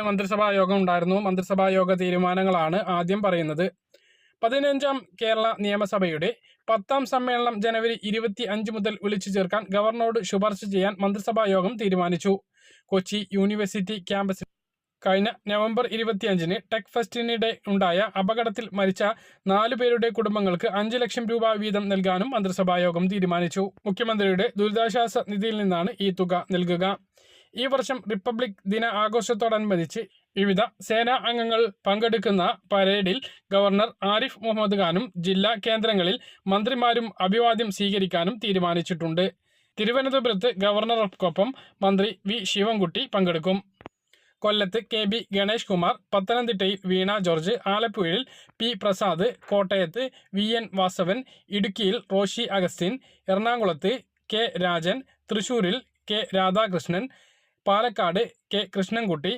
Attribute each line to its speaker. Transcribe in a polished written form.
Speaker 1: മന്ത്രിസഭാ യോഗം ഉണ്ടായിരുന്നു. മന്ത്രിസഭാ യോഗ തീരുമാനങ്ങളാണ് ആദ്യം പറയുന്നത്. 15ാം കേരള നിയമസഭയുടെ 10ാം സമ്മേളനം ജനുവരി 25 മുതൽ വിളിച്ചു ചേർക്കാൻ ഗവർണറോട് ശുപാർശ ചെയ്യാൻ മന്ത്രിസഭാ യോഗം തീരുമാനിച്ചു. കൊച്ചി യൂണിവേഴ്സിറ്റി ക്യാമ്പസിൽ കഴിഞ്ഞ നവംബർ 25-ന് ടെക് ഫെസ്റ്റിനിടെ ഉണ്ടായ അപകടത്തിൽ മരിച്ച 4 പേരുടെ കുടുംബങ്ങൾക്ക് 5 ലക്ഷം രൂപ വീതം നൽകാനും മന്ത്രിസഭാ യോഗം തീരുമാനിച്ചു. മുഖ്യമന്ത്രിയുടെ ദുരിതാശ്വാസ നിധിയിൽ നിന്നാണ് ഈ തുക നൽകുക. ഈ വർഷം റിപ്പബ്ലിക് ദിന ആഘോഷത്തോടനുബന്ധിച്ച് വിവിധ സേനാ അംഗങ്ങൾ പങ്കെടുക്കുന്ന പരേഡിൽ ഗവർണർ ആരിഫ് മുഹമ്മദ് ഖാനും ജില്ലാ കേന്ദ്രങ്ങളിൽ മന്ത്രിമാരും അഭിവാദ്യം സ്വീകരിക്കാനും തീരുമാനിച്ചിട്ടുണ്ട്. തിരുവനന്തപുരത്ത് ഗവർണർക്കൊപ്പം മന്ത്രി വി ശിവൻകുട്ടി പങ്കെടുക്കും. കൊല്ലത്ത് കെ.ബി. ഗണേഷ് കുമാർ, പത്തനംതിട്ടയിൽ വീണ ജോർജ്, ആലപ്പുഴയിൽ പി. പ്രസാദ്, കോട്ടയത്ത് വി.എൻ. വാസവൻ, ഇടുക്കിയിൽ റോഷി അഗസ്റ്റിൻ, എറണാകുളത്ത് കെ. രാജൻ, തൃശൂരിൽ കെ. രാധാകൃഷ്ണൻ, പാലക്കാട് കെ. കൃഷ്ണൻകുട്ടി,